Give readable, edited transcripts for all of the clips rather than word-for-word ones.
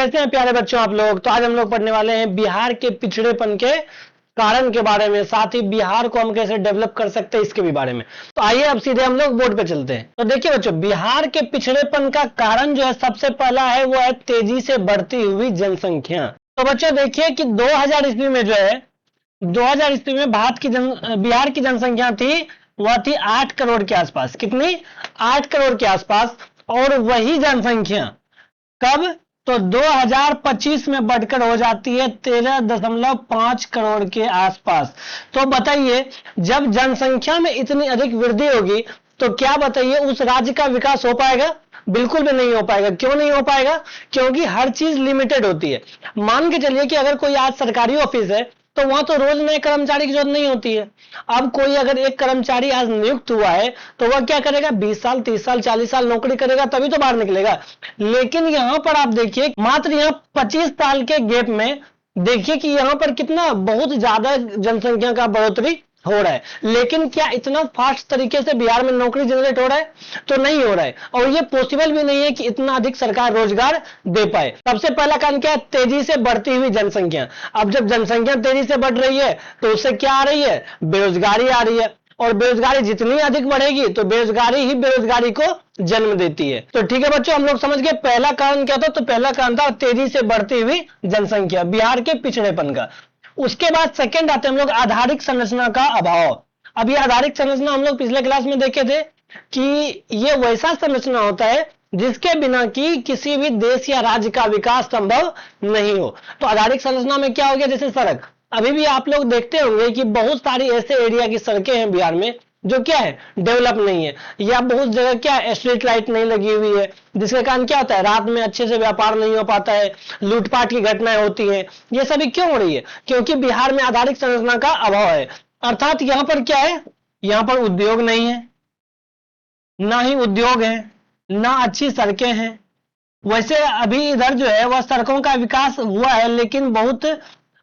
कैसे हैं प्यारे बच्चों आप लोग। तो आज हम लोग पढ़ने वाले हैं बिहार के पिछड़ेपन के कारण के बारे में, साथ ही बिहार को हम कैसे डेवलप कर सकते हैं इसके भी बारे में। तो आइए अब सीधे हम लोग बोर्ड पे चलते हैं। तो देखिए बच्चों, बिहार के पिछड़ेपन का कारण जो है सबसे पहला है वो है तेजी से बढ़ती हुई जनसंख्या। तो बच्चों देखिए कि 2000 ईस्वी में जो है 2000 ईस्वी में बिहार की जनसंख्या थी, वह थी 8 करोड़ के आसपास। कितनी? 8 करोड़ के आसपास। और वही जनसंख्या कब? तो 2025 में बढ़कर हो जाती है 13.5 करोड़ के आसपास। तो बताइए, जब जनसंख्या में इतनी अधिक वृद्धि होगी तो क्या बताइए उस राज्य का विकास हो पाएगा? बिल्कुल भी नहीं हो पाएगा। क्यों नहीं हो पाएगा? क्योंकि हर चीज लिमिटेड होती है। मान के चलिए कि अगर कोई आज सरकारी ऑफिस है तो वहां तो रोज नए कर्मचारी की जरूरत नहीं होती है। अब कोई अगर एक कर्मचारी आज नियुक्त हुआ है तो वह क्या करेगा? 20 साल 30 साल 40 साल नौकरी करेगा तभी तो बाहर निकलेगा। लेकिन यहां पर आप देखिए, मात्र यहां 25 साल के गैप में देखिए कि यहां पर कितना बहुत ज्यादा जनसंख्या का बढ़ोतरी हो रहा है। लेकिन क्या इतना फास्ट तरीके से बिहार में नौकरी जनरेट हो रहा है? तो नहीं हो रहा है। और ये पॉसिबल भी नहीं है कि इतना अधिक सरकार रोजगार दे पाए। सबसे पहला कारण क्या है? तेजी से बढ़ती हुई जनसंख्या। अब जब जनसंख्या तेजी से बढ़ रही है तो उससे क्या आ रही है? बेरोजगारी आ रही है। और बेरोजगारी जितनी अधिक बढ़ेगी तो बेरोजगारी ही बेरोजगारी को जन्म देती है। तो ठीक है बच्चों, हम लोग समझ गए पहला कारण क्या था। तो पहला कारण था तेजी से बढ़ती हुई जनसंख्या, बिहार के पिछड़ेपन का। उसके बाद सेकंड आते हम लोग आधारिक संरचना का अभाव। अब ये आधारिक संरचना हम लोग पिछले क्लास में देखे थे कि ये वैसा संरचना होता है जिसके बिना कि किसी भी देश या राज्य का विकास संभव नहीं हो। तो आधारिक संरचना में क्या हो गया? जैसे सड़क, अभी भी आप लोग देखते होंगे कि बहुत सारी ऐसे एरिया की सड़कें हैं बिहार में जो क्या है? डेवलप नहीं है। या बहुत जगह क्या है? स्ट्रीट लाइट नहीं लगी हुई है, जिसके कारण क्या होता है? रात में अच्छे से व्यापार नहीं हो पाता है, लूटपाट की घटनाएं होती हैं। ये सभी क्यों हो रही है? क्योंकि बिहार में आधारिक संरचना का अभाव है। अर्थात यहां पर क्या है? यहां पर उद्योग नहीं है, ना ही उद्योग है, ना अच्छी सड़कें हैं। वैसे अभी इधर जो है वह सड़कों का विकास हुआ है, लेकिन बहुत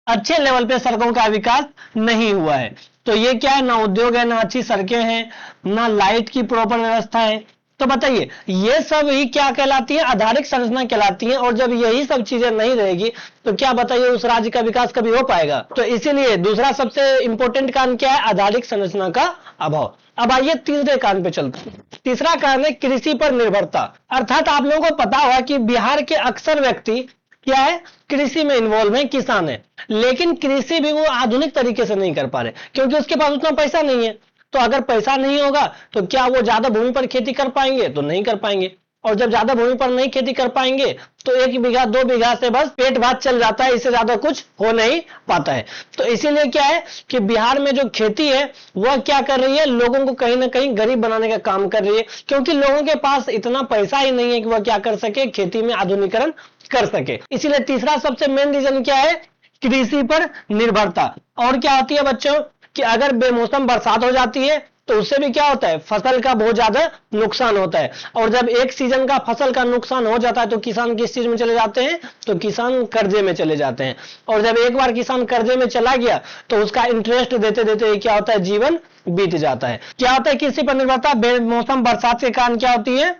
अच्छे लेवल पे सड़कों का विकास नहीं हुआ है। तो ये क्या है? ना उद्योग है, ना अच्छी सड़कें हैं, ना लाइट की प्रॉपर व्यवस्था है। तो बताइए, ये सब ही क्या कहलाती है? आधारिक संरचना कहलाती है। और जब यही सब चीजें नहीं रहेगी तो क्या बताइए उस राज्य का विकास कभी हो पाएगा? तो इसीलिए दूसरा सबसे इंपॉर्टेंट कारण क्या है? आधारिक संरचना का अभाव। अब आइए तीसरे कारण पे चलते हैं। तीसरा कारण है कृषि पर निर्भरता। अर्थात आप लोगों को पता होगा कि बिहार के अक्सर व्यक्ति क्या है? कृषि में इन्वॉल्व है, किसान है। लेकिन कृषि भी वो आधुनिक तरीके से नहीं कर पा रहे क्योंकि उसके पास उतना पैसा नहीं है। तो अगर पैसा नहीं होगा तो क्या वो ज्यादा भूमि पर खेती कर पाएंगे? तो नहीं कर पाएंगे। और जब ज्यादा भूमि पर नहीं खेती कर पाएंगे तो 1 बीघा 2 बीघा से बस पेट भात चल जाता है, इससे ज्यादा कुछ हो नहीं पाता है। तो इसीलिए क्या है कि बिहार में जो खेती है वह क्या कर रही है? लोगों को कहीं ना कहीं गरीब बनाने का काम कर रही है, क्योंकि लोगों के पास इतना पैसा ही नहीं है कि वह क्या कर सके? खेती में आधुनिकीकरण कर सके। इसीलिए तीसरा सबसे मेन रीजन क्या है? कृषि पर निर्भरता। और क्या होती है बच्चों कि अगर बेमौसम बरसात हो जाती है तो उससे भी क्या होता है? फसल का बहुत ज्यादा नुकसान होता है। और जब एक सीजन का फसल का नुकसान हो जाता है तो किसान किस चीज में चले जाते हैं? तो किसान कर्जे में चले जाते हैं। और जब एक बार किसान कर्जे में चला गया तो उसका इंटरेस्ट देते देते क्या होता है? जीवन बीत जाता है। क्या होता है कृषि पर निर्भरता? बेमौसम बरसात के कारण क्या होती है?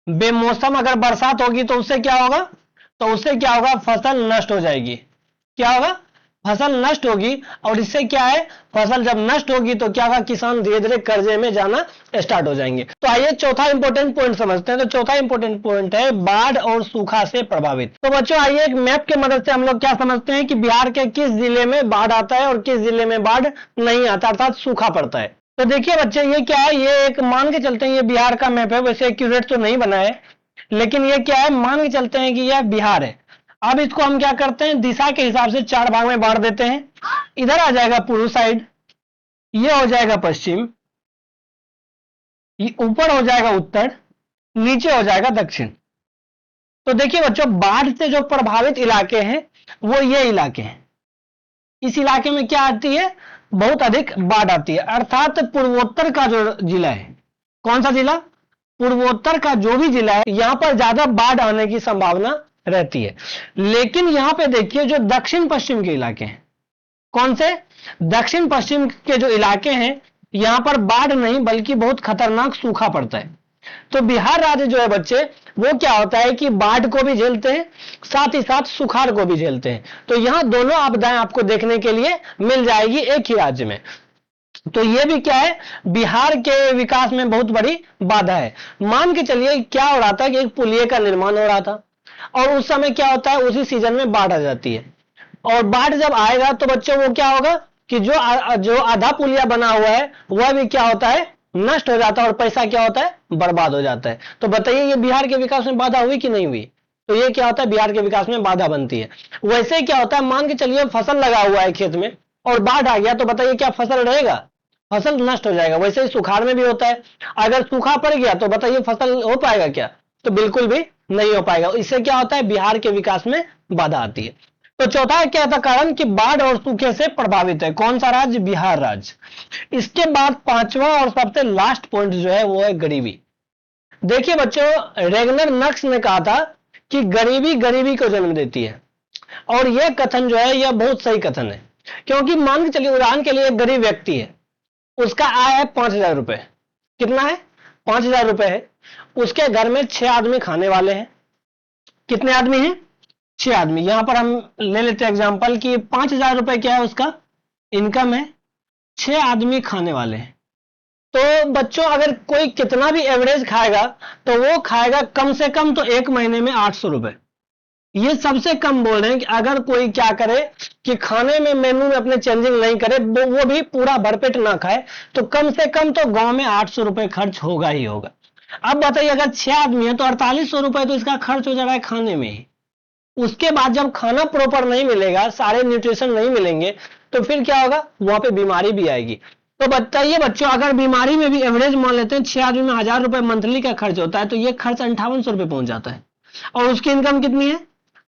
बेमौसम अगर बरसात होगी तो उससे क्या होगा? तो उससे क्या होगा? फसल नष्ट हो जाएगी। क्या होगा? फसल नष्ट होगी। और इससे क्या है? फसल जब नष्ट होगी तो क्या होगा? किसान धीरे धीरे कर्जे में जाना स्टार्ट हो जाएंगे। तो आइए चौथा इंपॉर्टेंट पॉइंट समझते हैं। तो चौथा इंपॉर्टेंट पॉइंट है बाढ़ और सूखा से प्रभावित। तो बच्चों आइए एक मैप के मदद से हम लोग क्या समझते हैं कि बिहार के किस जिले में बाढ़ आता है और किस जिले में बाढ़ नहीं आता, अर्थात सूखा पड़ता है। तो देखिए बच्चे, ये क्या है? ये एक मान के चलते हैं ये बिहार का मैप है। वैसे एक्यूरेट तो नहीं बना है, लेकिन ये क्या है? मान के चलते हैं कि यह बिहार है। अब इसको हम क्या करते हैं? दिशा के हिसाब से 4 भाग में बांट देते हैं। इधर आ जाएगा पूर्व साइड, ये हो जाएगा पश्चिम, ये ऊपर हो जाएगा उत्तर, नीचे हो जाएगा दक्षिण। तो देखिए बच्चों, बाढ़ से जो प्रभावित इलाके हैं वो ये इलाके हैं। इस इलाके में क्या आती है? बहुत अधिक बाढ़ आती है। अर्थात पूर्वोत्तर का जो जिला है, कौन सा जिला? पूर्वोत्तर का जो भी जिला है यहां पर ज्यादा बाढ़ आने की संभावना रहती है। लेकिन यहां पे देखिए जो दक्षिण पश्चिम के इलाके हैं, कौन से? दक्षिण पश्चिम के जो इलाके हैं यहां पर बाढ़ नहीं बल्कि बहुत खतरनाक सूखा पड़ता है। तो बिहार राज्य जो है बच्चे, वो क्या होता है कि बाढ़ को भी झेलते हैं, साथ ही साथ सुखाड़ को भी झेलते हैं। तो यहां दोनों आपदाएं आपको देखने के लिए मिल जाएगी एक ही राज्य में। तो ये भी क्या है, बिहार के विकास में बहुत बड़ी बाधा है। मान के चलिए क्या हो रहा था कि एक पुलिये का निर्माण हो रहा था, और उस समय क्या होता है, उसी सीजन में बाढ़ आ जाती है। और बाढ़ जब आएगा तो बच्चों वो क्या होगा कि जो आधा पुलिया बना हुआ है वह भी क्या होता है, नष्ट हो जाता है, और पैसा क्या होता है, बर्बाद हो जाता है। तो बताइए ये बिहार के विकास में बाधा हुई कि नहीं हुई? तो ये क्या होता है, बिहार के विकास में बाधा बनती है। वैसे क्या होता है, मान के चलिए फसल लगा हुआ है खेत में और बाढ़ आ गया, तो बताइए क्या फसल रहेगा? फसल नष्ट हो जाएगा। वैसे ही सुखाड़ में भी होता है, अगर सूखा पड़ गया तो बताइए फसल हो पाएगा क्या? तो बिल्कुल भी नहीं हो पाएगा। इससे क्या होता है, बिहार के विकास में बाधा आती है। तो चौथा क्या था कारण कि बाढ़ और सूखे से प्रभावित है। कौन सा राज्य? बिहार राज्य। इसके बाद पांचवा और सबसे लास्ट पॉइंट जो है वो है गरीबी। देखिए बच्चों, रेगनर नक्स ने कहा था कि गरीबी गरीबी को जन्म देती है, और यह कथन जो है यह बहुत सही कथन है। क्योंकि मान के चलिए उदाहरण के लिए एक गरीब व्यक्ति है, उसका आय है 5,000 रुपए। कितना है? 5,000 रुपए है। उसके घर में 6 आदमी खाने वाले हैं। कितने आदमी हैं? 6 आदमी। यहां पर हम ले लेते हैं एग्जांपल कि 5,000 रुपए क्या है उसका इनकम है, 6 आदमी खाने वाले हैं। तो बच्चों अगर कोई कितना भी एवरेज खाएगा तो वो खाएगा कम से कम तो एक महीने में 800 रुपए। ये सबसे कम बोल रहे हैं कि अगर कोई क्या करे कि खाने में मेनू में अपने चेंजिंग नहीं करे, वो भी पूरा भरपेट ना खाए, तो कम से कम तो गांव में 800 रुपए खर्च होगा ही होगा। अब बताइए अगर 6 आदमी है तो 4800 रुपए तो इसका खर्च हो जा रहा है खाने में ही। उसके बाद जब खाना प्रॉपर नहीं मिलेगा, सारे न्यूट्रिशन नहीं मिलेंगे, तो फिर क्या होगा, वहां पे बीमारी भी आएगी। तो बताइए बच्चों, अगर बीमारी में भी एवरेज मान लेते हैं 6 आदमी में 1000 रुपए मंथली का खर्च होता है, तो ये खर्च 5800 रुपए पहुंच जाता है। और उसकी इनकम कितनी है?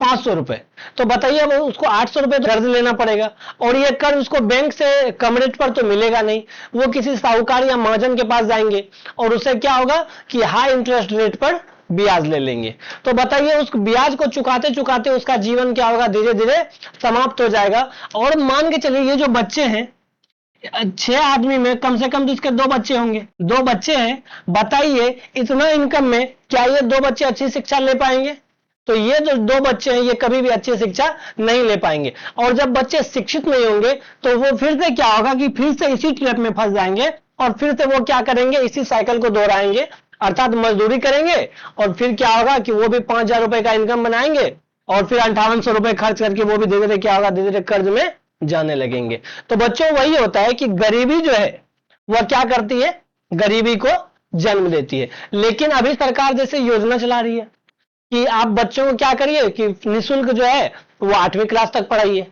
500 रुपए। तो बताइए अब उसको 800 रुपए कर्ज लेना पड़ेगा, और ये कर्ज उसको बैंक से कम रेट पर तो मिलेगा नहीं, वो किसी साहूकार या महाजन के पास जाएंगे और उससे क्या होगा कि हाई इंटरेस्ट रेट पर ब्याज ले लेंगे। तो बताइए उस ब्याज को चुकाते चुकाते उसका जीवन क्या होगा, धीरे धीरे समाप्त हो जाएगा। और मान के चलिए ये जो बच्चे हैं, 6 आदमी में कम से कम तो इसके 2 बच्चे होंगे, 2 बच्चे हैं। बताइए इतना इनकम में क्या ये 2 बच्चे अच्छी शिक्षा ले पाएंगे? तो ये जो 2 बच्चे हैं ये कभी भी अच्छी शिक्षा नहीं ले पाएंगे। और जब बच्चे शिक्षित नहीं होंगे तो वो फिर से क्या होगा कि फिर से इसी ट्रैप में फंस जाएंगे, और फिर से वो क्या करेंगे, इसी साइकिल को दोहराएंगे, अर्थात मजदूरी करेंगे, और फिर क्या होगा कि वो भी 5,000 रुपए का इनकम बनाएंगे, और फिर 5800 रुपए खर्च करके वो भी धीरे धीरे क्या होगा, धीरे धीरे कर्ज में जाने लगेंगे। तो बच्चों वही होता है कि गरीबी जो है वह क्या करती है, गरीबी को जन्म देती है। लेकिन अभी सरकार जैसे योजना चला रही है कि आप बच्चों को क्या करिए कि निःशुल्क जो है वो 8वीं क्लास तक पढ़ाइए।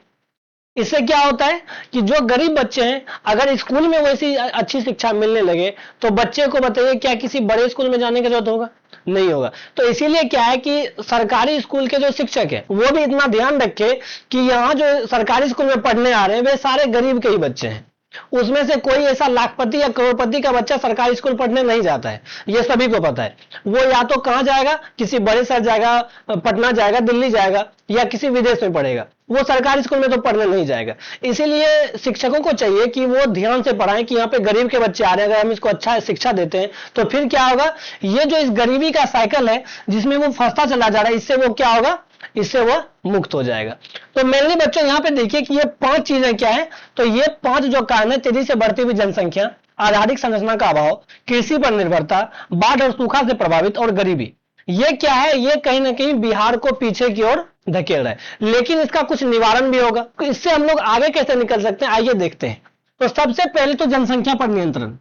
इससे क्या होता है कि जो गरीब बच्चे हैं, अगर स्कूल में वैसी अच्छी शिक्षा मिलने लगे तो बच्चे को बताइए क्या किसी बड़े स्कूल में जाने की जरूरत होगा? नहीं होगा। तो इसीलिए क्या है कि सरकारी स्कूल के जो शिक्षक है वो भी इतना ध्यान रखे कि यहाँ जो सरकारी स्कूल में पढ़ने आ रहे हैं वे सारे गरीब के ही बच्चे हैं। उसमें से कोई ऐसा लाखपति या करोड़पति का बच्चा सरकारी स्कूल पढ़ने नहीं जाता है, ये सभी को पता है। वो या तो कहां जाएगा, किसी बड़े शहर जाएगा, पटना जाएगा, दिल्ली जाएगा, या किसी विदेश में पढ़ेगा, वो सरकारी स्कूल में तो पढ़ने नहीं जाएगा। इसीलिए शिक्षकों को चाहिए कि वो ध्यान से पढ़ाएं कि यहाँ पे गरीब के बच्चे आ रहे हैं, अगर हम इसको अच्छा शिक्षा देते हैं तो फिर क्या होगा, ये जो इस गरीबी का साइकिल है जिसमें वो फंसता चला जा रहा है, इससे वो क्या होगा, इससे वह मुक्त हो जाएगा। तो मेनली बच्चों यहां पे देखिए कि ये 5 चीजें क्या है, तो ये 5 जो कारण है, तेजी से बढ़ती हुई जनसंख्या, आधारिक संरचना का अभाव, कृषि पर निर्भरता, बाढ़ और सूखा से प्रभावित, और गरीबी, ये क्या है, ये कहीं ना कहीं बिहार को पीछे की ओर धकेल रहा है। लेकिन इसका कुछ निवारण भी होगा। तो इससे हम लोग आगे कैसे निकल सकते हैं, आइए देखते हैं। तो सबसे पहले तो जनसंख्या पर नियंत्रण।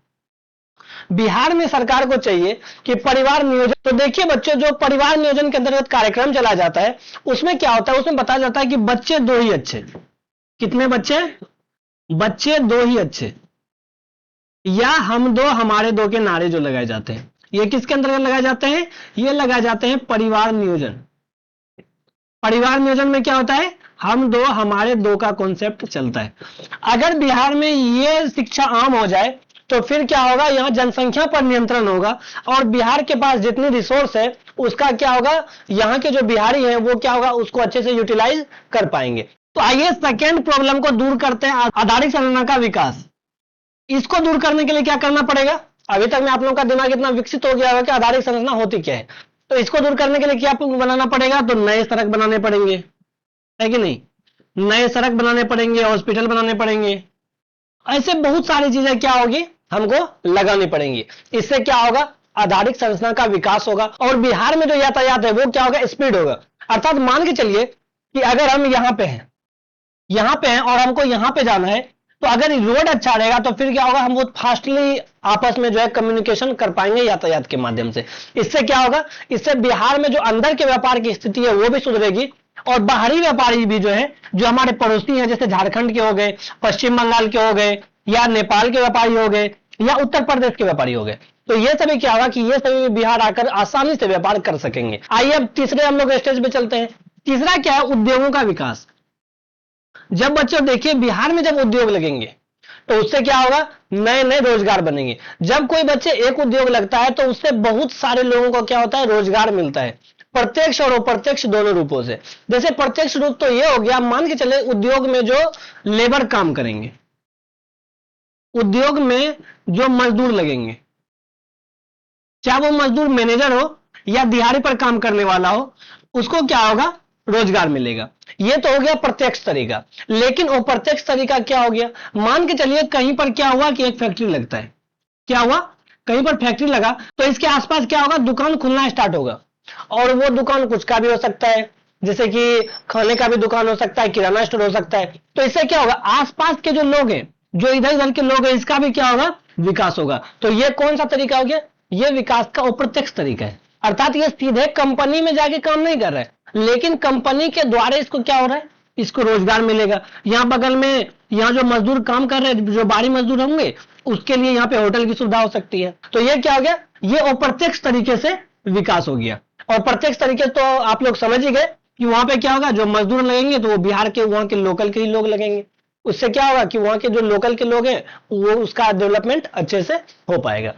बिहार में सरकार को चाहिए कि परिवार नियोजन, तो देखिए बच्चों जो परिवार नियोजन के अंतर्गत कार्यक्रम चला जाता है उसमें क्या होता है, उसमें बताया जाता है कि बच्चे 2 ही अच्छे। कितने बच्चे? बच्चे 2 ही अच्छे, या हम 2 हमारे 2 के नारे जो लगाए जाते हैं, ये किसके अंतर्गत लगाए जाते हैं, ये लगाए जाते हैं परिवार नियोजन। परिवार नियोजन में क्या होता है, हम 2 हमारे 2 का कॉन्सेप्ट चलता है। अगर बिहार में ये शिक्षा आम हो जाए तो फिर क्या होगा, यहां जनसंख्या पर नियंत्रण होगा, और बिहार के पास जितनी रिसोर्स है उसका क्या होगा, यहां के जो बिहारी हैं वो क्या होगा, उसको अच्छे से यूटिलाइज कर पाएंगे। तो आइए सेकेंड प्रॉब्लम को दूर करते हैं, आधारिक संरचना का विकास। इसको दूर करने के लिए क्या करना पड़ेगा, अभी तक में आप लोगों का दिमाग इतना विकसित हो गया होगा कि आधारिक संरचना होती क्या है। तो इसको दूर करने के लिए क्या बनाना पड़ेगा, तो नए सड़क बनाने पड़ेंगे, है कि नहीं, नए सड़क बनाने पड़ेंगे, हॉस्पिटल बनाने पड़ेंगे, ऐसे बहुत सारी चीजें क्या होगी हमको लगानी पड़ेंगी। इससे क्या होगा, आधारिक संरचना का विकास होगा। और बिहार में जो यातायात है वो क्या होगा, स्पीड होगा। अर्थात मान के चलिए कि अगर हम यहां पे हैं और हमको यहां पे जाना है, तो अगर रोड अच्छा रहेगा तो फिर क्या होगा, हम बहुत फास्टली आपस में जो है कम्युनिकेशन कर पाएंगे यातायात के माध्यम से। इससे क्या होगा, इससे बिहार में जो अंदर के व्यापार की स्थिति है वो भी सुधरेगी, और बाहरी व्यापारी भी जो है, जो हमारे पड़ोसी हैं, जैसे झारखंड के हो गए, पश्चिम बंगाल के हो गए, या नेपाल के व्यापारी हो गए, या उत्तर प्रदेश के व्यापारी हो गए, तो ये सभी क्या होगा कि ये सभी बिहार आकर आसानी से व्यापार कर सकेंगे। आइए अब तीसरे हम लोग स्टेज पे चलते हैं। तीसरा क्या है, उद्योगों का विकास। जब बच्चों देखिए बिहार में जब उद्योग लगेंगे तो उससे क्या होगा, नए नए रोजगार बनेंगे। जब कोई बच्चे एक उद्योग लगता है तो उससे बहुत सारे लोगों को क्या होता है, रोजगार मिलता है, प्रत्यक्ष और अप्रत्यक्ष दोनों रूपों से। जैसे प्रत्यक्ष रूप तो ये हो गया, मान के चले उद्योग में जो लेबर काम करेंगे, उद्योग में जो मजदूर लगेंगे, चाहे वो मजदूर मैनेजर हो या दिहाड़ी पर काम करने वाला हो, उसको क्या होगा, रोजगार मिलेगा। ये तो हो गया प्रत्यक्ष तरीका। लेकिन अप्रत्यक्ष तरीका क्या हो गया, मान के चलिए कहीं पर क्या हुआ कि एक फैक्ट्री लगता है, क्या हुआ, कहीं पर फैक्ट्री लगा, तो इसके आसपास क्या होगा, दुकान खुलना स्टार्ट होगा। और वो दुकान कुछ का भी हो सकता है, जैसे कि खाने का भी दुकान हो सकता है, किराना स्टोर हो सकता है। तो इससे क्या होगा, आसपास के जो लोग हैं, जो इधर उधर के लोग हैं, इसका भी क्या होगा, विकास होगा। तो ये कौन सा तरीका हो गया, ये विकास का अप्रत्यक्ष तरीका है। अर्थात ये सीधे कंपनी में जाके काम नहीं कर रहा है, लेकिन कंपनी के द्वारा इसको क्या हो रहा है, इसको रोजगार मिलेगा। यहां बगल में, यहां जो मजदूर काम कर रहे हैं, जो बाहरी मजदूर होंगे, उसके लिए यहां पे होटल की सुविधा हो सकती है। तो ये क्या हो गया, ये अप्रत्यक्ष तरीके से विकास हो गया। और प्रत्यक्ष तरीके तो आप लोग समझ ही गए कि वहां पे क्या होगा, जो मजदूर लगेंगे तो वो बिहार के, वहां के लोकल के ही लोग लगेंगे। उससे क्या होगा कि वहां के जो लोकल के लोग हैं वो उसका डेवलपमेंट अच्छे से हो पाएगा।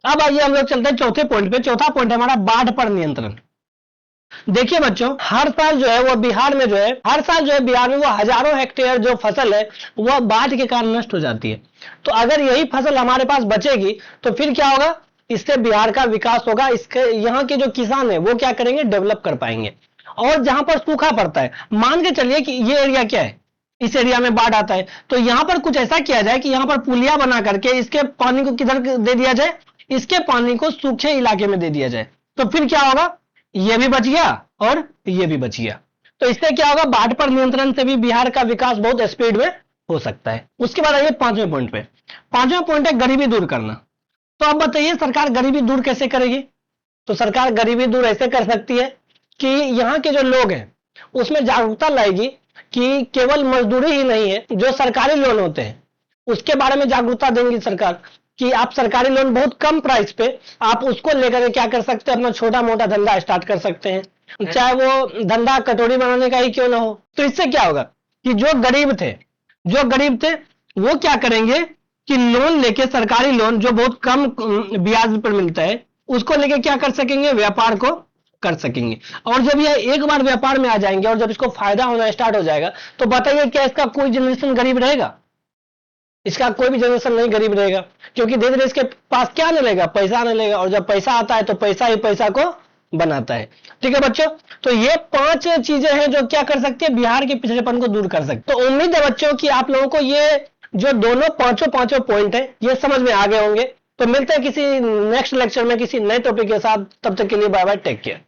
अब आइए हम लोग चलते हैं चौथे पॉइंट पे। चौथा पॉइंट है हमारा बाढ़ पर नियंत्रण। देखिए बच्चों, हर साल जो है वो बिहार में जो है, हर साल जो है बिहार में वो हजारों हेक्टेयर जो फसल है वह बाढ़ के कारण नष्ट हो जाती है। तो अगर यही फसल हमारे पास बचेगी तो फिर क्या होगा, इससे बिहार का विकास होगा। इसके यहाँ के जो किसान है वो क्या करेंगे, डेवलप कर पाएंगे। और जहां पर सूखा पड़ता है, मान के चलिए कि ये एरिया क्या है, इस एरिया में बाढ़ आता है, तो यहां पर कुछ ऐसा किया जाए कि यहां पर पुलिया बना करके इसके पानी को किधर दे दिया जाए, इसके पानी को सूखे इलाके में दे दिया जाए। तो फिर क्या होगा, ये भी बच गया और ये भी बच गया। तो इससे क्या होगा, बाढ़ पर नियंत्रण से भी बिहार का विकास बहुत स्पीड में हो सकता है। उसके बाद आइए पांचवें पॉइंट पे। पांचवें पॉइंट है गरीबी दूर करना। तो अब बताइए सरकार गरीबी दूर कैसे करेगी। तो सरकार गरीबी दूर ऐसे कर सकती है कि यहाँ के जो लोग हैं उसमें जागरूकता लाएगी कि केवल मजदूरी ही नहीं है, जो सरकारी लोन होते हैं उसके बारे में जागरूकता देंगी सरकार कि आप सरकारी लोन बहुत कम प्राइस पे आप उसको लेकर क्या कर सकते हैं, अपना छोटा मोटा धंधा स्टार्ट कर सकते हैं, चाहे वो धंधा कटोरी बनाने का ही क्यों ना हो। तो इससे क्या होगा कि जो गरीब थे वो क्या करेंगे कि लोन लेके, सरकारी लोन जो बहुत कम ब्याज पर मिलता है, उसको लेके क्या कर सकेंगे, व्यापार को कर सकेंगे। और जब ये एक बार व्यापार में आ जाएंगे और जब इसको फायदा होना स्टार्ट हो जाएगा, तो बताइए क्या इसका कोई जनरेशन गरीब रहेगा, इसका कोई भी जनरेशन नहीं गरीब रहेगा, क्योंकि धीरे धीरे इसके पास क्या आने लगेगा, पैसा आने लगेगा। और जब पैसा आता है तो पैसा ही पैसा को बनाता है। ठीक है बच्चों, तो ये 5 चीजें हैं जो क्या कर सकती है, बिहार के पिछड़ेपन को दूर कर सकते। तो उम्मीद है बच्चों कि आप लोगों को ये जो दोनों पांचों पॉइंट है ये समझ में आ गए होंगे। तो मिलते हैं किसी नेक्स्ट लेक्चर में किसी नए टॉपिक के साथ। तब तक के लिए बाय बाय, टेक केयर।